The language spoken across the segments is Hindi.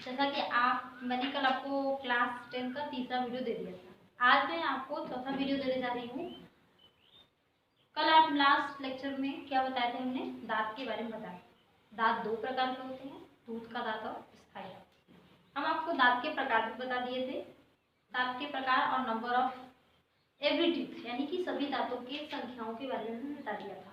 जैसा कि मैंने कल आपको क्लास 10 का तीसरा वीडियो दे दिया था। आज मैं आपको चौथा वीडियो देने जा रही हूँ। कल आप लास्ट लेक्चर में क्या बताए थे, हमने दांत के बारे में बताया। दांत दो प्रकार के होते हैं, टूथ का दांत और स्थायी दांत। हम आपको दांत के प्रकार भी बता दिए थे, दांत के प्रकार और नंबर ऑफ एवरी टीथ यानी कि सभी दांतों की संख्याओं के बारे में बता दिया था।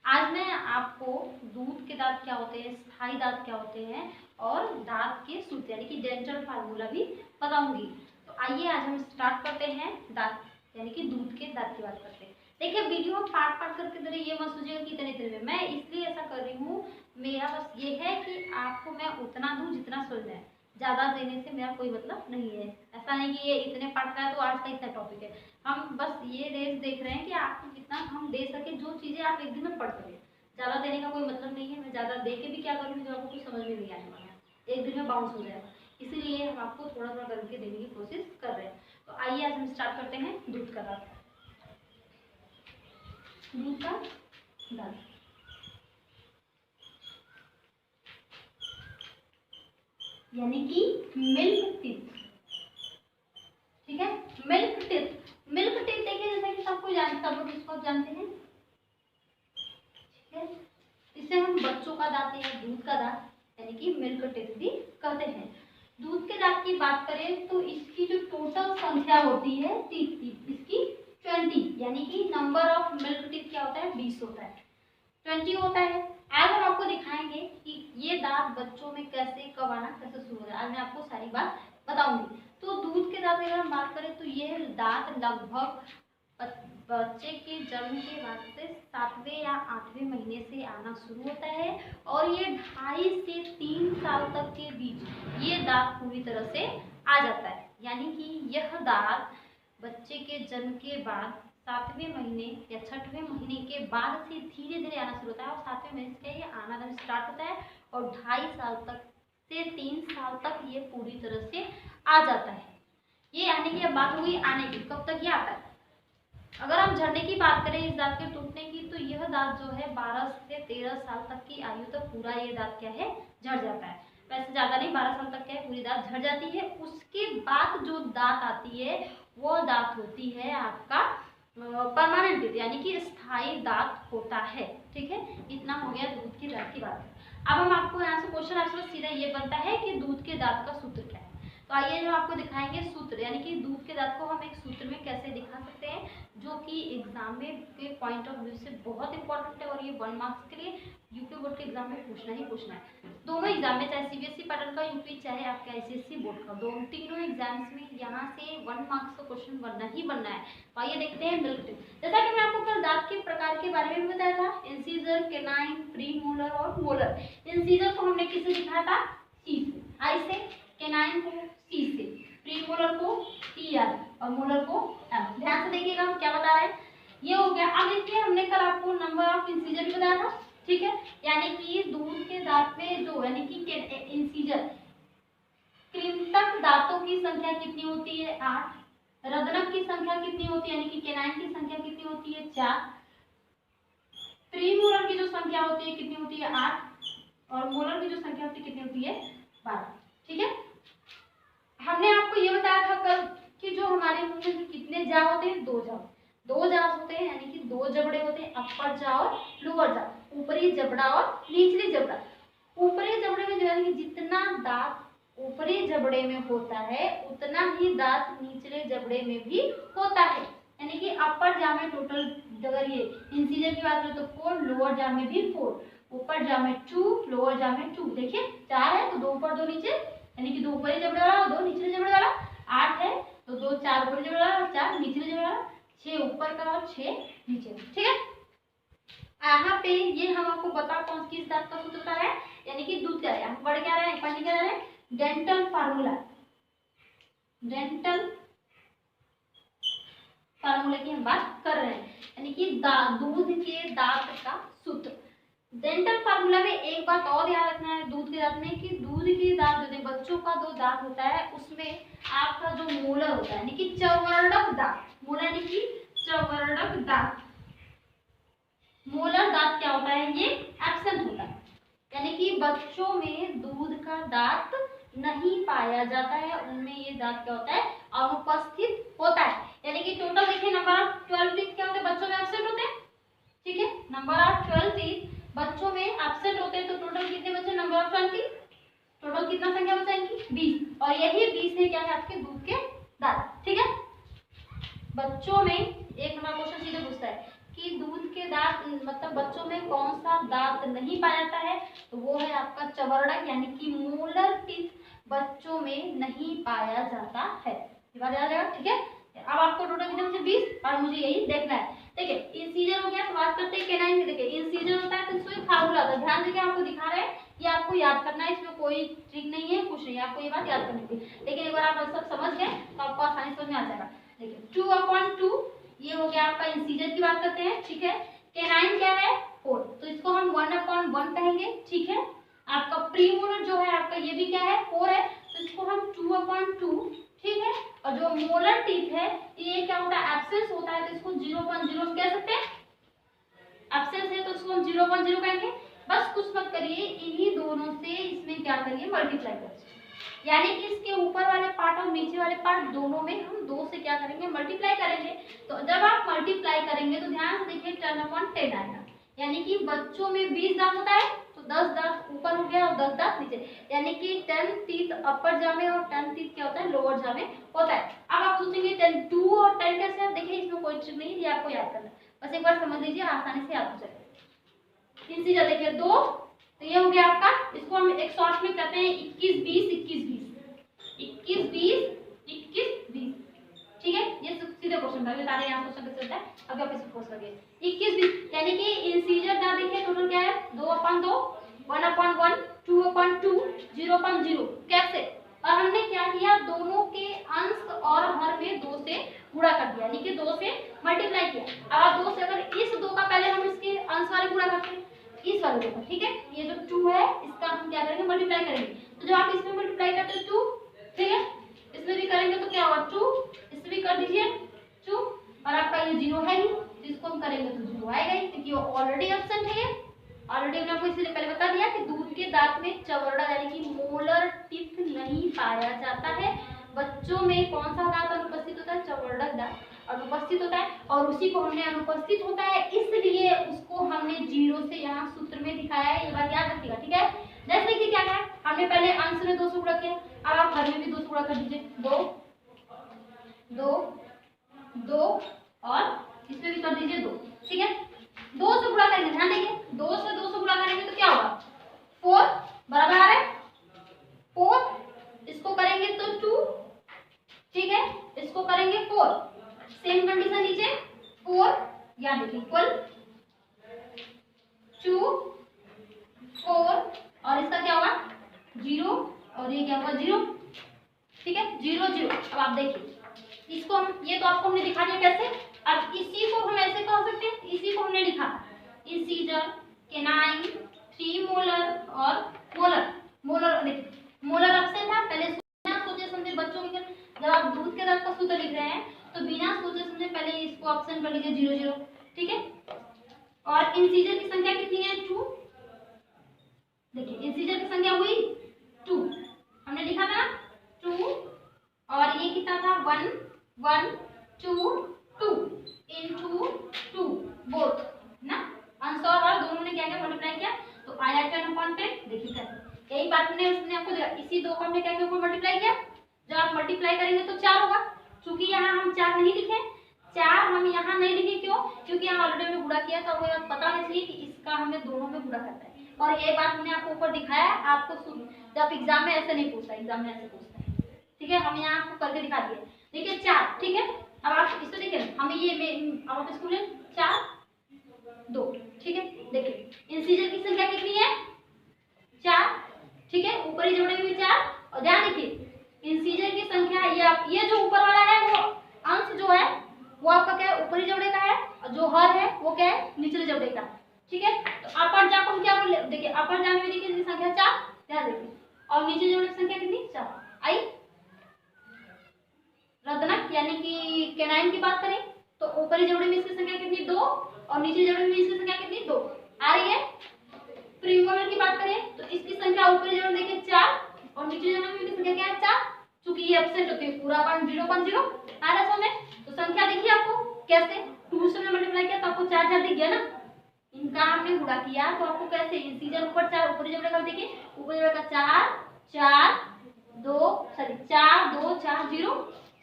आज मैं आपको दूध के दांत क्या होते हैं, स्थायी दांत क्या होते हैं और दांत के सूत्र यानी कि डेंटल फार्मूला भी बताऊंगी। तो आइए आज हम स्टार्ट करते हैं दांत यानी कि दूध के दांत की बात करते हैं। देखिए वीडियो पार्ट पार्ट करके दे रही, ये मत सोचिएगा कि इतने में मैं इसलिए ऐसा कर रही हूँ। मेरा बस ये है कि आपको मैं उतना दूँ जितना समझ में आए, ज़्यादा देने से मेरा कोई मतलब नहीं है। ऐसा नहीं कि ये इतने पार्ट का है तो आज का इतना टॉपिक है। हम बस ये रेंज देख रहे हैं कि आपको जितना हम दे सके, जो चीज़ें आप एक दिन में पढ़ सके। ज़्यादा देने का कोई मतलब नहीं है। मैं ज़्यादा दे के भी क्या करूँगी जो आपको कुछ समझ में नहीं आने वाला है, एक दिन में बाउंस हो जाएगा। इसीलिए हम आपको थोड़ा थोड़ा करके देने की कोशिश कर रहे हैं। तो आइए आज हम स्टार्ट करते हैं दूध का दांत। दूध का दांत यानी कि मिल्क टीथ। ठीक है, मिल्क टीथ। मिल्क टीथ देखिए, जैसा कि सबको सब लोग इसको जानते हैं। ठीक है, इसे हम बच्चों का दांत या दूध का दांत यानी कि मिल्क टीथ भी कहते हैं। दूध के दांत की बात करें तो इसकी जो टोटल संख्या होती है टीथ की, इसकी 20 यानी कि नंबर ऑफ मिल्क टीथ क्या होता है, 20 होता है, 20 होता है। आज हम आपको दिखाएंगे कि ये दांत बच्चों में कैसे, कब आना, कैसे शुरू हो रहा है। आज मैं आपको सारी बात बताऊंगी। तो दूध के दांत अगर हम बात करें तो ये दांत लगभग बच्चे के जन्म के बाद से 7वें या 8वें महीने से आना शुरू होता है और ये 2.5 से 3 साल तक के बीच ये दांत पूरी तरह से आ जाता है। यानी कि यह दांत बच्चे के जन्म के बाद 7वें महीने या 6वें महीने के बाद से धीरे धीरे आना शुरू होता है और 7वें महीने से ये आना जब स्टार्ट होता है और 2.5 साल तक से 3 साल तक ये पूरी तरह से आ जाता है। ये आने की अब बात होगी, आने की कब तक ये आता है। अगर हम झड़ने की बात करें इस दांत के टूटने की, तो यह दांत जो है 12 से 13 साल तक की आयु तक पूरा ये दांत क्या है, झड़ जाता है। वैसे ज़्यादा नहीं, 12 साल तक क्या है, पूरी दांत झड़ जाती है। उसके बाद जो दांत आती है वो दांत होती है आपका परमानेंट यानी कि स्थायी दांत होता है। ठीक है, इतना हो गया दूध के दांत की बात। अब हम आपको यहाँ से क्वेश्चन आंसर सीधा ये बनता है कि दूध के दांत का सूत्र क्या है। तो आइए हम आपको दिखाएंगे सूत्र यानी कि दूध के दांत को हम एक सूत्र में कैसे दिखा सकते हैं, जो कि एग्जाम में के पॉइंट ऑफ व्यू से बहुत इंपॉर्टेंट है और ये 1 मार्क्स के लिए यूपी बोर्ड के एग्जाम में पूछना ही पूछना है। दोनों एग्जाम में, चाहे सीबीएसई पैटर्न का यूपी चाहे आपके आईसीएसई बोर्ड का, दोनों तीनों एग्जाम्स में यहाँ से 1 मार्क्स का क्वेश्चन बनना ही बनना है। तो आइए देखते हैं मिल्क टीथ। जैसा कि मैं आपको कल दांत के प्रकार के बारे में बताया था, इंसीजर, केनाइन, प्री मोलर और मोलर। इंसीजर को हमने किससे दिखाया था, सी से, आई से, केनाइन को सी से, प्री मोलर को टी आर और मोलर को एम। ध्यान से देखिएगा हम क्या बता रहे हैं। ये हो गया। अब देखिए हमने कल आपको नंबर ऑफ इंसीजर भी बताया था। ठीक है, यानी कि दूध के दांत में जो यानी कि इंसीजर कृंतक दांतों की संख्या कितनी होती है, 8। रदनक की संख्या कितनी होती है यानी कि केनाइन की संख्या कितनी होती है, 4। प्री मोलर की जो संख्या होती है कितनी होती है, 8 और मोलर की जो संख्या होती है कितनी होती है, 12। ठीक है, हमने आपको ये बताया था कल कि जो हमारे मुंह में कितने जा होते हैं, 2 जा, 2 जा होते हैं यानी कि 2 जबड़े होते हैं, अपर जा और लोअर जा, ऊपरी जबड़ा और निचली जबड़ा। ऊपरी जबड़े में जो है कि जितना दांत ऊपरी जबड़े में होता है उतना ही दांत निचले जबड़े में भी होता है। यानी कि अपर जा में टोटल, अगर ये इंसीजर की बात करें तो 4, लोअर जा में भी 4, ऊपर जा में 2, लोअर जा में 2। देखिए 4 है तो 2 ऊपर 2 नीचे, यानी कि 2 ऊपरी जबड़े वाला और 2 निचले जबड़े वाला। 8 है तो 2 4 ऊपरी जबड़े वाला और 4 निचले जबड़े वाला, 6 ऊपर का और 6 नीचे। ठीक है, यहाँ पे ये हम आपको बता कौन किस दांत का सूत्र बता रहा है, यानी कि दूध क्या है, बढ़ क्या रहा है, पढ़ने क्या रहा है, डेंटल फार्मूला। डेंटल फार्मूला की हम बात कर रहे हैं, यानी कि दूध के दांत का सूत्र। डेंटल फार्मूला में एक बात और ध्यान रखना है दूध के दांत में कि दूध के दांत जो बच्चों का जो दांत होता है उसमें आपका जो मोलर होता है यानी कि चवर्णक दांत, मोलर यानी कि चवर्णक दांत, मोलर दांत क्या होता है, ये एब्सेंट होता है। यानी कि बच्चों में दूध का दांत नहीं पाया जाता है, उनमें ये दांत क्या होता है, अनुपस्थित होता है। यानी कि टोटल देखिए नंबर ऑफ 12 टीथ क्या होते हैं, बच्चों में एब्सेंट होते हैं, ठीक है। नंबर ऑफ 12 टीथ बच्चों में एब्सेंट होते हैं, तो टोटल कितने बचे, नंबर ऑफ 20, टोटल कितना संख्या बचा इनकी, 20, और यही 20 है क्या है आपके दूध के दांत, ठीक है। बच्चों में एक नंबर क्वेश्चन सीधे पूछता है कि दूध के दांत मतलब बच्चों में कौन सा दांत नहीं पाया जाता है, तो वो है आपका चवरड़क यानी कि मोलर टीथ बच्चों में नहीं पाया जाता है। ये बात याद रहेगा, ठीक है। अब आपको टोटल कितने बचे, 20, और मुझे यही देखना है। देखिए इंसीजर हो गया, तो बात करते हैं कैनाइन की। देखिए इंसीजर होता है तो इसको एक फार्मूला होता है, ध्यान देके आपको दिखा रहे हैं, ये आपको याद करना है, इसमें कोई ट्रिक नहीं है, कुछ नहीं है, आपको ये बात याद करनी थी। लेकिन एक बार आप सब समझ गए तो आपको आसानी समझ में आ जाएगा। देखिए 2/2 ये हो गया आपका इंसीजर की बात करते हैं, ठीक है। कैनाइन क्या है, 4, तो इसको हम 1/1 कहेंगे, ठीक है। आपका प्रीमोलर जो है आपका ये भी क्या है, 4 है, तो इसको हम 2/2, ठीक है। और जो मोलर टीथ है ये क्या होता है, एब्सेंस होता है, तो इसको 0.0 कह सकते हैं, एब्सेंस है तो इसको हम 0.0 कहेंगे। बस कुछ मत करिए, इन्हीं दोनों से इसमें क्या करिए, मल्टीप्लाई करिए, यानी कि इसके ऊपर वाले पार्ट और नीचे वाले पार्ट दोनों में हम 2 से क्या करेंगे, मल्टीप्लाई करेंगे। तो जब आप मल्टीप्लाई करेंगे तो ध्यान से देखिए 10/10 आएगा, यानी कि बच्चों में 20 दांत होता है, तो 10 दांत ऊपर हो गया और 10 दांत नीचे, यानी कि 10 टीथ अपर जा में और 10 टीथ क्या होता है, लोअर जा में होता है। अब आप सोचेंगे 10 2 और 10 कैसे है, देखिए इसमें कोई ट्रिक नहीं है, ये आपको याद करना है, बस एक बार समझ लीजिए, आसानी से याद हो जाएगा। इंसीजर देखिए 2, तो ये हो गया आपका, इसको हम एक शॉर्ट में कहते हैं 21 20 21 20, 21 20 21 20, ठीक है। ये सीधे क्वेश्चन था, बता रहे यहाँ क्वेश्चन कैसे होता है, अब आप इसको खोज करिए 21 20, यानी कि इंसीजर दांत देखिए टोटल क्या है, 2/2 1/1 2/2 0/0, कैसे, और हमने क्या किया, दोनों के अंश और हर में 2 से गुणा कर दिया, यानी कि 2 से मल्टीप्लाई किया। अब आप 2 से अगर इस 2 का पहले हम इसके अंश वाले गुणा करते हैं, इस वाले को, ठीक है, ये जो 2 है इसका हम क्या करेंगे, मल्टीप्लाई करेंगे। तो जब आप इसमें मल्टीप्लाई करते हो 2, ठीक है, इसमें भी करेंगे तो क्या होगा 2, इसमें भी कर दीजिए 2, और आपका ये 0 है ही, तो इसको हम करेंगे तो 0 आएगा ही, क्योंकि वो ऑलरेडी एब्सेंट है। ऑलरेडी मैंने आपको इसलिए पहले बता दिया कि दूध के दांत में चवरड़ा यानी कि मोलर टीथ नहीं पाया जाता है। बच्चों में कौन सा दांत अनुपस्थित होता है, चवरड़ा दांत अनुपस्थित होता है, और उसी को हमने अनुपस्थित होता है इसलिए उसको हमने 0 से यहाँ सूत्र में दिखाया है, ये बात याद रखिएगा, ठीक है। जैसे देखिए क्या है, हमने पहले अंश में 2 से गुणा किया, अब आप हर में भी 2 से गुणा कर दीजिए, 2 2 2 और इसमें भी कर दीजिए 2, ठीक है। 2 से गुणा करेंगे, ध्यान देखिए 2 से गुणा करेंगे तो क्या होगा, 4 बराबर आ रहा है 4, इसको करेंगे तो 2, ठीक है, इसको करेंगे 4, सेम कंडीशन नीचे 4, या देखिए इक्वल 2 4, और इसका क्या होगा 0, और ये क्या होगा 0, ठीक है, 0 0। अब आप देखिए इसको हम, ये तो आपको हमने दिखा दिया कैसे, अब इसी को हम ऐसे कह सकते हैं, इसी को हमने लिखा इंसीजर, कैनाइन, 3 मोलर और मोलर। मोलर देखिए मोलर एब्सेंट था, पहले बिना सोचे समझे बच्चों के, जब आप दूध के दांत का सूत्र लिख रहे हैं तो बिना सोचे समझे पहले इसको एब्सेंट कर लीजिए 0 0, ठीक है। और इंसीजर की संख्या कितनी है 2, देखिए इंसीजर की संख्या हुई 2, हमने लिखा था 2, और ये कितना था 1 1 2 2 into 2 बोथ ना, अंश और हर दोनों ने क्या किया, मल्टीप्लाई किया, तो आया 10/10, देखिए कैसे, यही बात हमने उसने आपको दिया, इसी 2 को हमने क्या किया, ऊपर मल्टीप्लाई किया, जब आप मल्टीप्लाई करेंगे तो 4 होगा, क्योंकि यहाँ हम 4 नहीं लिखे, 4 हम यहाँ नहीं लिखे, क्यों, क्योंकि यहाँ ऑलरेडी हमने गुणा किया, तो हमें पता होना चाहिए कि इसका हमें दोनों में गुणा करता है, और ये बात हमने आपको ऊपर दिखाया है, आपको जब एग्जाम में ऐसे नहीं पूछता, एग्जाम में ऐसे पूछता है, ठीक है, हम यहाँ आपको करके दिखा दिए, देखिए 4, ठीक है। अब आप इसको देखिए, हमें ये अब आप इसको लें 4 2, ठीक है, देखिए इंसीजर की संख्या कितनी है 4, ठीक है, ऊपरी जोड़े में 4, और ध्यान देखिए इंसीजर की संख्या ये जो ऊपर वाला है वो अंश जो है वो आपका क्या है, ऊपरी जोड़े का है, और जो हर है वो क्या है, निचले जोड़े का, ठीक है। तो अपर जा को हम क्या बोले, देखिए अपर जा में देखिए कितनी संख्या 4, ध्यान देखिए, और नीचे जोड़े की संख्या कितनी 4 आई। रदनक यानी कि कैनाइन की बात करें तो ऊपरी जोड़े में इसकी संख्या कितनी 2, और नीचे जोड़े में इसकी संख्या कितनी 2 आ रही है। प्रीमोलर की बात करें तो इसकी संख्या ऊपरी जोड़े देखिए 4, और नीचे जोड़े में 3 एब्सेंट होते हैं, पूरा 0.0 आ रहा समझ। तो संख्या देखिए आपको कैसे 2 से मल्टीप्लाई किया तो आपको 4 4 दिख गया ना, इनका हमने गुणा किया तो आपको कैसे इंटीजर ऊपर 4 ऊपर जोड़ेगा, देखिए ऊपर जोड़ेगा 4 4 2 सॉरी 4 2 4 0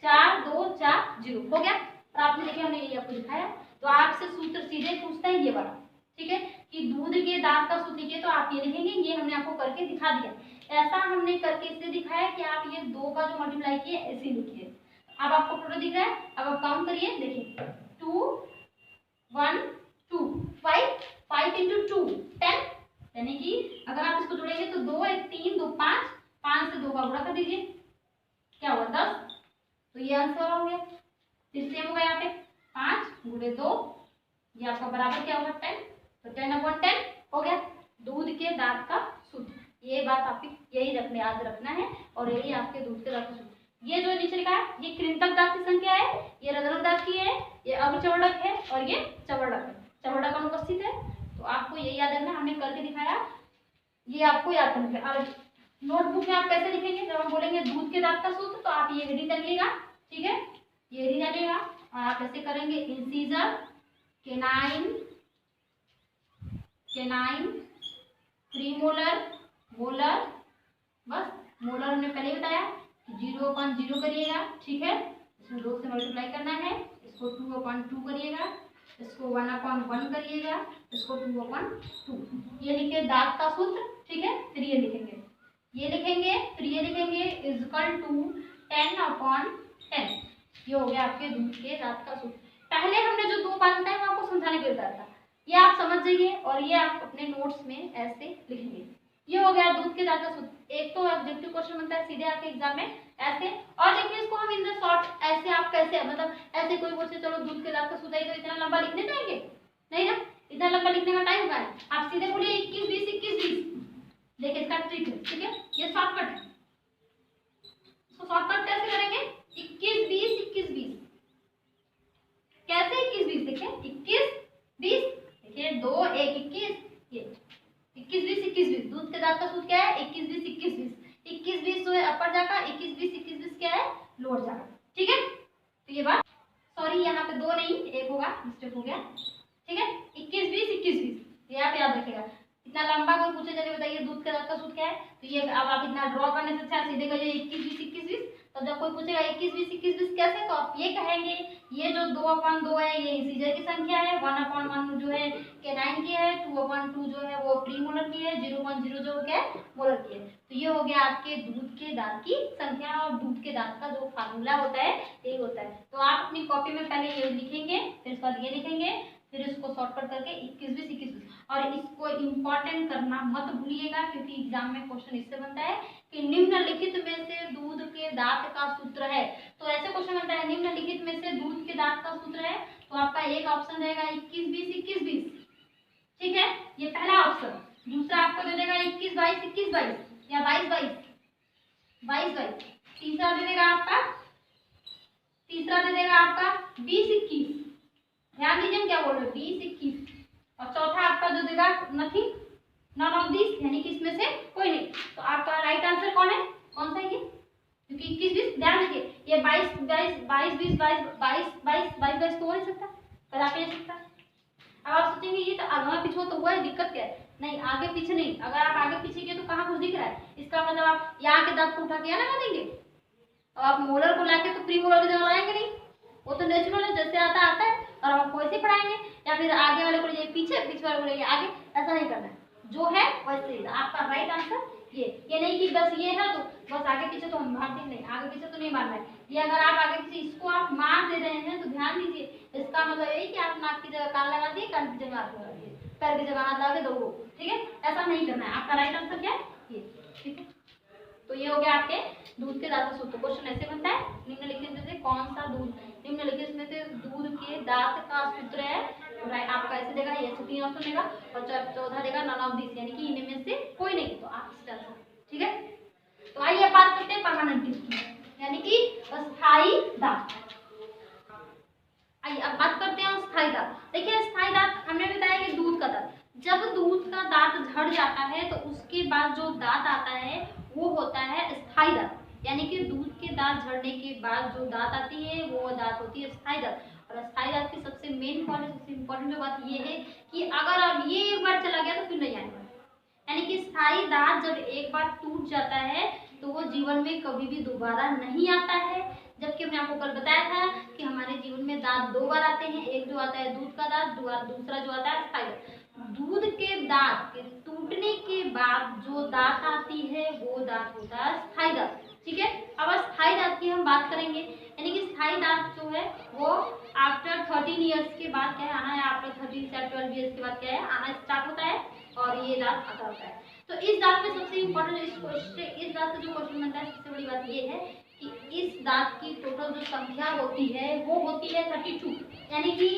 4 2 4 0 हो गया। और आपने देखिए हमने ये आपको दिखाया। तो आपसे सूत्र सीधे पूछता है ये वाला, ठीक है, कि दूध के दांत का सूत्र लिखिए तो आप ये लिखेंगे, ये हमने आपको करके दिखा दिया। ऐसा हमने करके इससे दिखाया कि आप ये 2 का जो मल्टीप्लाई किए ऐसे लिखिए। अब आपको टोटल दिख रहा है, अब आप काउंट करिए, देखिए 2 1 2 5 5 into 2 10, यानी कि अगर आप इसको जोड़ेंगे तो 2 1 3 2 5 5 से 2 का गुणा कर दीजिए, क्या हुआ 10। तो ये आंसर हो गया। फिर सेम होगा यहाँ पे 5 गुणे 2, ये आपका बराबर क्या होगा 10, तो 10/10 हो गया दूध के दांत का सूत्र। ये बात आपकी यही रखने याद रखना है, और यही आपके दूध के दांत का सूत्र। ये जो नीचे लिखा है ये कृंतक दांत की संख्या है, ये रदरक दांत की है, ये अवचवर्णक है और ये चवर्णक है, चवर्णक अनुपस्थित है। तो आपको यही याद रखना, हमने करके दिखाया, ये आपको याद रखना है। और नोटबुक में आप कैसे लिखेंगे, जब हम बोलेंगे दूध के दांत का सूत्र तो आप ये हेडिंग डालिएगा, ठीक है, ये हेडिंग डालिएगा और आप ऐसे करेंगे incisor canine canine premolar molar, बस मोलर हमने पहले बताया 0/0 करिएगा, ठीक है, इसमें 2 से मल्टीप्लाई करना है, इसको 2/2 करिएगा, इसको 1/1 करिएगा, इसको 2/2, ये लिखिए दांत का सूत्र, ठीक है। फिर ये लिखेंगे, ये लिखेंगे, फिर ये लिखेंगे इज इक्वल टू 10/10, ये हो गया आपके दूध के दांत का सूत्र। पहले हमने जो 2 बात बताई मैं आपको समझाने के लिए बताया था, ये आप समझ जाइए और ये आप अपने नोट्स में ऐसे लिखेंगे। ये हो गया दूध के दांत का सूत्र। एक तो ऑब्जेक्टिव क्वेश्चन बनता है सीधे आपके एग्जाम में ऐसे, और देखिए इसको हम इन द शॉर्ट ऐसे आप कैसे, मतलब ऐसे कोई बोलते चलो दूध के दांत का सूत्र है तो इतना लंबा लिखने जाएंगे नहीं ना, इतना लंबा लिखने का टाइम कहाँ है। आप सीधे बोलिए 21 20 21 20, देखिए इसका ट्रिक है, ठीक है, ये शॉर्टकट है। इसको शॉर्टकट कैसे करेंगे, 21 20 21 20, कैसे 21 20, देखिए 21 20, देखिए 2 1 21, ये 21 20 21 20, दूध के दांत का सूत्र क्या है 21 20 21 20, 21 20 जो है अपर जाका, 21 20 21 20 क्या है लोअर जाका, ठीक है। तो ये बात, सॉरी यहाँ पे 2 नहीं 1 होगा, मिस्टेक हो गया, ठीक है, 21 20 21 20, ये आप याद रखिएगा। इतना लंबा कोई पूछे चलिए बताइए दूध के दांत का सूत्र क्या है, तो ये अब आप इतना ड्रॉ करने से अच्छा सीधे कहिए 21 20 21 20। तो जब कोई पूछेगा 21 20 21 20 कैसे, तो आप ये कहेंगे ये जो 2/2 है ये इंटीजर की संख्या है, 1/1 जो है केनाइन की है, 2/2 जो है वो प्रीमोलर की है, 0/0 जो क्या है मोलर की है। तो ये हो गया आपके दूध के दांत की संख्या, और दूध के दांत का जो फार्मूला होता है यही होता है। तो आप अपनी कॉपी में पहले ये लिखेंगे, फिर उसके बाद ये लिखेंगे, फिर इसको शॉर्टकट करके 21 20 21 20, और इसको इंपॉर्टेंट करना मत भूलिएगा, क्योंकि एग्जाम में क्वेश्चन इससे बनता है कि निम्नलिखित में से दूध के दांत का सूत्र है। तो ऐसे क्वेश्चन बनता है निम्नलिखित में से दूध के दांत का सूत्र है, तो आपका एक ऑप्शन रहेगा 21 20 21 20, ठीक है, ये पहला ऑप्शन। दूसरा आपको दे देगा 21 22 21 22 या 22 22 22 22। तीसरा दे देगा आपका 20 21, ध्यान दीजिए क्या बोल रहे हो 20 21, और चौथा आपका जो देगा नथिंग नॉन ऑफ दिस, यानी कि इसमें से कोई नहीं। तो आपका राइट आंसर कौन है, कौन सा है ये, क्योंकि 21 20 ध्यान रखिए, ये 22 22 22 20 22 22 22 तो हो नहीं सकता, कदा पे नहीं सकता। अब आप सोचेंगे ये तो आगे पीछे तो हुआ है, दिक्कत क्या है, नहीं आगे पीछे नहीं, अगर आप आगे पीछे किए तो कहाँ कुछ दिख रहा है, इसका मतलब आप यहाँ के दांत को उठा के यहाँ लगा देंगे, और आप मोलर को लाके तो प्री मोलर की जगह लगाएंगे नहीं, वो तो नेचुरल है, जैसे आता आता है और आपको वैसे पढ़ाएंगे, या फिर आगे वाले को ले पीछे, पीछे वाले को ले आगे, ऐसा नहीं करना है, जो है वैसे ही। आपका राइट आंसर ये नहीं कि बस ये है तो बस आगे पीछे तो हम मारते नहीं, आगे पीछे तो नहीं मारना है। ये अगर आप आगे पीछे इसको आप मार दे रहे हैं तो ध्यान दीजिए, इसका मतलब यही कि आप नाक की जगह कान लगा दिए, कान की जगह हाथ लगा दिए, पैर की जगह हाथ लगा के दौड़ो, ठीक है, ऐसा नहीं करना है। आपका राइट आंसर क्या है ये, ठीक है। तो ये हो गया आपके दूध के दांत का सूत्र। क्वेश्चन ऐसे बनता है निम्नलिखित में से कौन सा दूध, निम्नलिखित में से दूध के दांत का सूत्र है, राइट आपका ऐसे देगा, ये 3 ऑप्शन देगा, और चौथा देगा नॉन ऑफ दिस, यानी कि इनमें से कोई नहीं, तो आप इस तरह, ठीक है। तो आइए बात करते हैं परमानेंट की, यानी कि अस्थाई दांत। आइए अब बात करते हैं स्थायी दांत। देखिए स्थायी दांत हमने बताया कि दूध का दांत, जब दूध का दांत झड़ जाता है तो उसके बाद जो दांत आता है वो होता है स्थायी दांत। यानी कि दूध के दांत झड़ने के बाद जो दांत आती है वो दांत होती है स्थायी दांत। और स्थायी दांत की सबसे मेन पॉइंट, सबसे इम्पोर्टेंट बात ये है कि अगर अब ये एक बार चला गया तो फिर नहीं आने वाला। यानी कि स्थायी दांत जब एक बार टूट जाता है तो वो जीवन में कभी भी दोबारा नहीं आता है। जबकि हमने आपको कल बताया था कि हमारे जीवन में दांत दो बार आते हैं, एक जो आता है दूध का दांत, दूसरा जो आता है स्थायी दांत। दूध के दांत के टूटने के बाद जो दांत आती है वो दांत होता है स्थायी दांत। ठीक है, अब स्थायी दांत की हम बात करेंगे। यानी कि स्थायी दांत जो है वो आफ्टर 13 ईयर्स के बाद क्या है आना है, आफ्टर 13 से 12 ईयर्स के बाद क्या है आना स्टार्ट होता है और ये दांत आता होता है। तो इस दांत में सबसे इम्पोर्टेंट इस दांत से जो क्वेश्चन बनता है, सबसे बड़ी बात ये है कि इस दांत की टोटल जो संख्या होती है वो होती है 32। यानी कि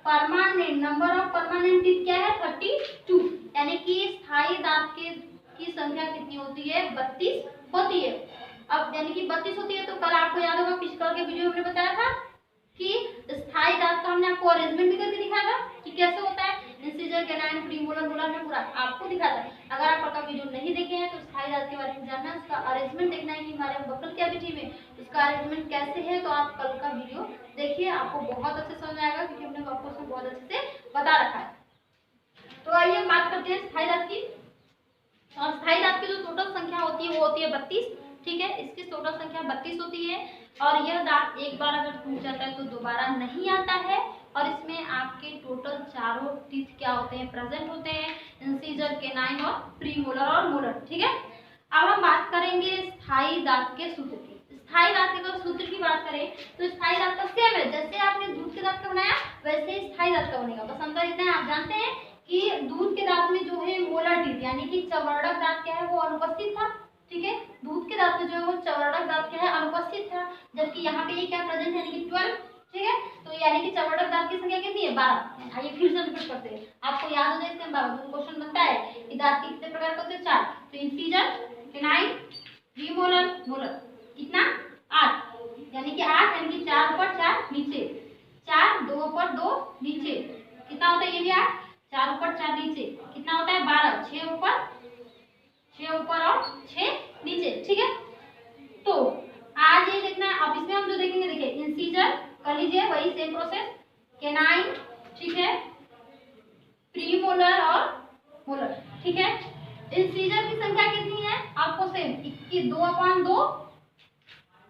permanent number of permanent teeth क्या है 32। यानी कि स्थायी दांत की संख्या कितनी होती है 32 होती है। अब यानी कि 32 होती है तो कल आपको याद होगा पिछले के वीडियो में हमने बताया था कि स्थायी दांत का हमने आपको अरेंजमेंट भी करके दिखाया था कि कैसे होता है, इंसिजर, कैनाइन, प्रीमोलर, मोलर में पूरा आपको दिखाया था। अगर आप कल का वीडियो नहीं देखे हैं तो स्थायी दांत के बारे में जानना है, उसका अरेंजमेंट देखना है कि हमारे बकल कैविटी में उसका अरेंजमेंट कैसे है, तो आप कल का वीडियो देखिए, आपको बहुत अच्छे समझ आएगा क्योंकि हमने आपको उसमें बहुत अच्छे से बता रखा है। तो आइए बात करते हैं स्थायी दांत की। और स्थायी दांत की जो टोटल संख्या होती है वो होती है 32। ठीक है, इसकी टोटल संख्या 32 होती है और यह दांत एक बार अगर टूट जाता है तो दोबारा नहीं आता है। और इसमें आपके टोटल चारों टीथ क्या होते हैं प्रेजेंट होते हैं, इंसिजर, कैनाइन और प्रीमोलर और मोलर। ठीक है, अब हम बात करेंगे स्थायी दांत के सूत्र की। स्थायी दांत के सूत्र की बात करें तो स्थायी दांत का सेम है, जैसे आपने दूध के दांत का बनाया वैसे ही स्थायी दांत का बनेगा। बस अंतर इतना है, आप जानते हैं कि दूध के दांत में जो है मोलर टीथ यानी कि चवर्णक दांत क्या है वो अनुपस्थित था। ठीक है, दूध के दांत में जो है वो चवर्णक दांत क्या है अनुपस्थित था, जबकि यहाँ पे ये क्या प्रेजेंट यानी कि 12। ठीक है, तो यानी कि चवर्णक दांत की संख्या कितनी है 12। आइए फिर से रिपीट करते हैं, आपको याद हो जाए इसके बाद क्वेश्चन बनता है कि दांत कितने प्रकार के होते हैं 4। तो इंसिजर, कैनाइन, प्रीमोलर, मोलर, कितना 8। यानी कि 8 यानी कि 4 ऊपर 4 नीचे, 4 2 ऊपर 2 नीचे, कितना होता है ये भी 8, 4 ऊपर 4 नीचे, कितना होता है 12, 6 ऊपर और 6 नीचे। ठीक है, तो आज ये देखना है। अब इसमें हम जो देखेंगे, देखिए इंसिजर कर लीजिए वही सेम प्रोसेस, कैनाइन, ठीक है, प्रीमोलर और मोलर। ठीक है, इंसिजर की संख्या कितनी है आपको सेम 21, 2/2,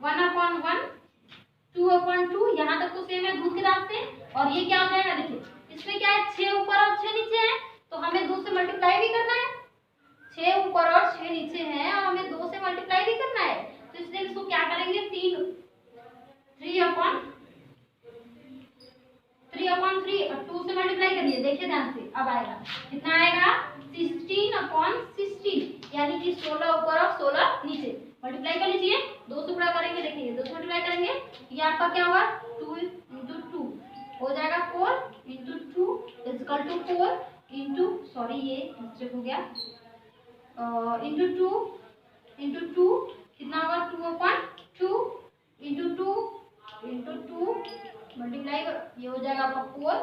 1/1, 2/2, यहाँ तक तो सेम है दूध के दांत से। और ये क्या हो जाएगा देखिए, इसमें क्या है 6 ऊपर और 6 नीचे है तो हमें 2 से मल्टीप्लाई भी करना है। 6 ऊपर और 6 नीचे हैं और हमें 2 से मल्टीप्लाई भी करना है, तो इसलिए इसको क्या करेंगे 3/3 और 2 से मल्टीप्लाई करिए। देखिए ध्यान से, अब आएगा कितना आएगा 16/16, यानी कि 16 ऊपर और 16 नीचे। मल्टीप्लाई कर लीजिए, 2 से गुणा करेंगे, देखिए 2 से मल्टीप्लाई करेंगे ये आपका क्या होगा 2 × 2 हो जाएगा 4 × 2 = 4 इंटू, सॉरी ये मिस्टेक हो गया, इंटू 2 कितना होगा 2/2 इंटू 2 मल्टीप्लाई ये हो जाएगा आपका 4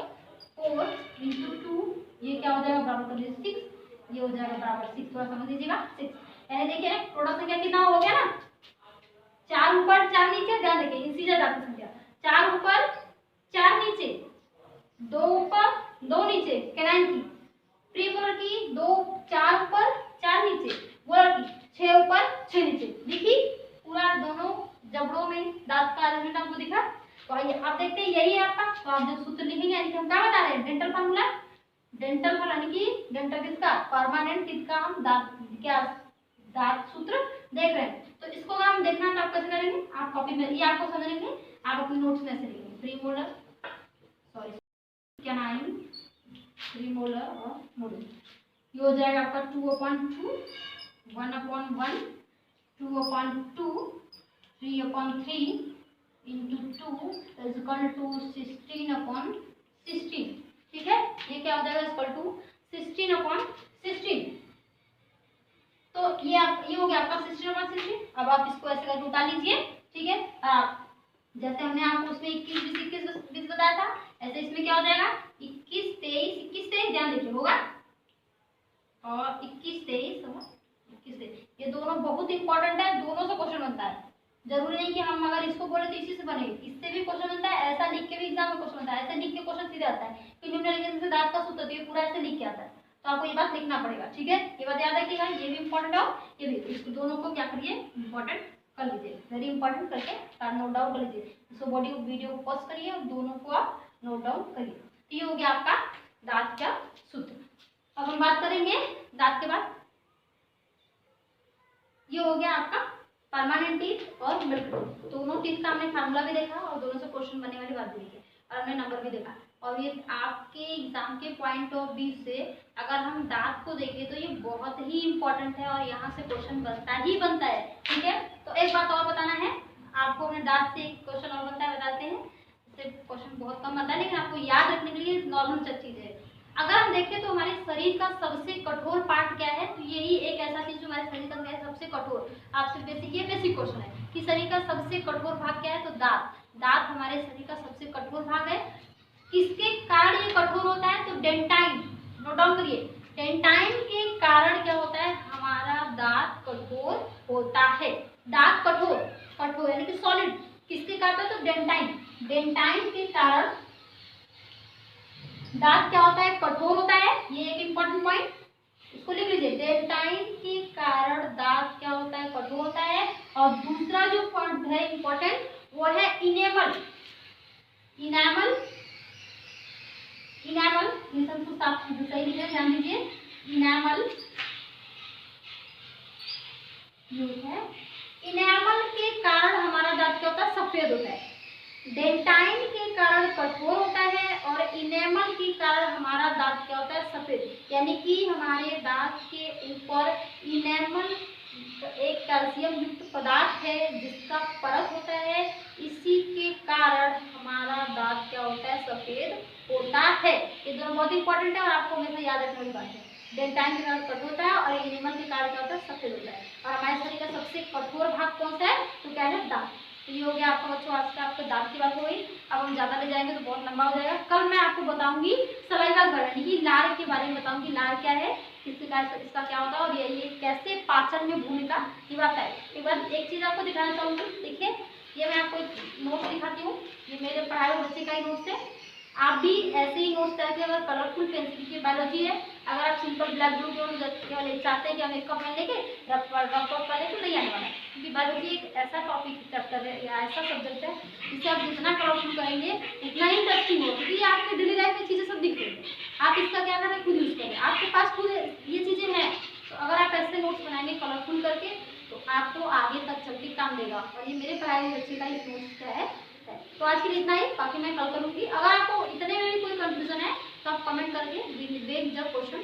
इंटू 2, ये क्या हो जाएगा बराबर कर 6, ये हो जाएगा बराबर 6, थोड़ा समझ लीजिएगा 6। यानी देखिए टोटल संख्या कितना हो गया ना, 4 ऊपर 4 नीचे। ध्यान देखिए इंसिजर दांत की संख्या 4 ऊपर 4 नीचे, 2 ऊपर 2 नीचे कैनाइन की, प्रीमोलर की 2 4 ऊपर 4 नीचे, मोलर की 6 ऊपर 6 नीचे। देखिए पूरा दोनों जबड़ों में दांत का अरेंजमेंट आपको दिखा। तो आइए आप देखते हैं यही है आपका, तो आप जो सूत्र लिखेंगे यानी कि हम क्या बता रहे हैं डेंटल फार्मूला, डेंटल फॉर्मूला यानी कि डेंटल किसका परमानेंट टीथ का हम दांत क्या दांत सूत्र देख रहे हैं। तो इसको अगर हम देखना है तो आप कैसे करेंगे, आप कॉपी में ये आपको समझेंगे, आप अपने नोट्स में ऐसे लिखेंगे प्रीमोलर, सॉरी कैनाइन, प्रीमोलर और मोलर। ये हो जाएगा आपका 2/2, 1/1, 2/2, 3/3 इंटू 2 = 16/16। ठीक है, ये क्या हो जाएगा =16/16। तो ये हो गया आपका 16/16। अब आप इसको ऐसे करके उतार लीजिए। ठीक है, जैसे हमने आपको उसमें 21 20 बताया था, ऐसे इसमें क्या हो जाएगा 21 23 ध्यान देखिए होगा, और 21 23 ये ये दोनों बहुत इंपॉर्टेंट है, दोनों से क्वेश्चन बनता है। जरूरी नहीं कि हम अगर इसको बोले तो इसी से बने, इससे भी क्वेश्चन बनता है, ऐसा लिख के भी एग्जाम में क्वेश्चन बनता है, ऐसे लिख के क्वेश्चन सीधे आता है कि निम्नलिखित से दांत का सूत्र, तो ये पूरा ऐसे लिख के आता है, तो आपको ये बात लिखना पड़ेगा, ठीक है। ये बात याद रखिएगा, ये भी इंपॉर्टेंट है और ये भी, इसको दोनों को क्या करिए इंपॉर्टेंट कर लीजिए, वेरी इंपॉर्टेंट करके नोट डाउन कर लीजिए। इसको बॉडी वीडियो को पॉज करिए और दोनों को आप नोट डाउन करिए। ये हो गया आपका दांत का सूत्र। अब हम बात करेंगे दांत के बाद, ये हो गया आपका परमानेंट टीथ और मिल्क टीथ। दोनों टीथ का हमने फार्मूला भी देखा और दोनों से क्वेश्चन बनने वाली बात भी देखी और हमने नंबर भी देखा। और ये आपके एग्जाम के पॉइंट ऑफ व्यू से अगर हम दांत को देखें तो ये बहुत ही इंपॉर्टेंट है और यहाँ से क्वेश्चन बनता ही बनता है, ठीक है। तो एक बात और बताना है आपको, अपने दांत से क्वेश्चन और बनता है, बताते हैं। इससे क्वेश्चन बहुत कम आता है लेकिन आपको याद रखने के लिए नॉर्मल चीज है। अगर हम देखें तो हमारे शरीर का सबसे कठोर पार्ट क्या है, तो यही एक ऐसा चीज जो हमारे शरीर का है सबसे कठोर। आपसे बेसिक, ये बेसिक क्वेश्चन है कि शरीर का सबसे कठोर भाग क्या है, तो दांत। दांत हमारे शरीर का सबसे कठोर भाग है। किसके कारण ये कठोर होता है, तो डेंटाइन, नोट डाउन करिए। डेंटाइन के कारण क्या होता है, हमारा दांत कठोर होता है। दांत कठोर, कठोर यानी कि सॉलिड, किसके कारण, तो डेंटाइन। डेंटाइन के कारण दांत क्या होता है, कठोर होता है। ये एक इंपॉर्टेंट पॉइंट, इसको लिख लीजिए। डेंटाइन के कारण दांत क्या होता है, कठोर होता है। और दूसरा जो पॉइंट है इंपॉर्टेंट, वो है इनेमल। इनेमल, इनेमल ये सब कुछ आप सही लिखे, ध्यान दीजिए। इनेमल ये है, इनेमल के कारण हमारा दांत क्या होता है, सफेद होता है। डेंटाइन के कारण कठोर होता है और इनेमल के कारण हमारा दांत क्या होता है, सफेद। यानी कि हमारे दांत के ऊपर इनेमल एक कैल्शियम युक्त पदार्थ है जिसका परत होता है, इसी के कारण हमारा दांत क्या होता है, सफेद होता है। ये दोनों बहुत इंपॉर्टेंट है और आपको हमेशा याद रखने वाली बात है। डेंटाइन के कारण कठोर होता है और इनेमल के कारण क्या होता है, सफेद होता है। और हमारे शरीर का सबसे कठोर भाग कौन सा है, तो क्या है, दांत। तो ये हो गया आपका बच्चों, आज का आपके दांत की बात हो गई। अब हम ज्यादा ले जाएंगे तो बहुत लंबा हो जाएगा। कल मैं आपको बताऊंगी सलाइवा ग्लैंड यानी कि लार के बारे में बताऊंगी, लार क्या है, इसका क्या होता है और ये कैसे पाचन में भूमिका निभाता है। एक चीज आपको दिखाना चाहूंगी, देखिए ये मैं आपको एक नोट दिखाती हूँ, ये मेरे पढ़ाए हुए बच्चे का ही नोट्स है। आप भी ऐसे ही नोट्स करके, अगर कलरफुल पेंसिल की बायोलॉजी है, अगर आप सिंपल ब्लैक ब्लू केवल चाहते हैं कि हम एक कप पेन लेके रफ कर ले तो नहीं आने वाला, क्योंकि बायोलॉजी एक ऐसा टॉपिक चैप्टर है या ऐसा सब्जेक्ट है जिसे आप जितना कलरफुल करेंगे उतना ही इंटरेस्टिंग हो, क्योंकि आपके डेली लाइफ में चीज़ें सब दिखती हैं। आप इसका क्या करें, खुद यूज करें, आपके पास खुद ये चीज़ें हैं, तो अगर आप ऐसे नोट्स बनाएंगे कलरफुल करके तो आपको आगे तक चल के काम देगा। और ये मेरे पढ़ाई हुए बच्चे का इस नोट्स क्या है। तो आज के लिए इतना ही, बाकी मैं कल करूँगी। अगर आपको इतने में भी कोई कंफ्यूजन है तो आप कमेंट करके बेझिझक क्वेश्चन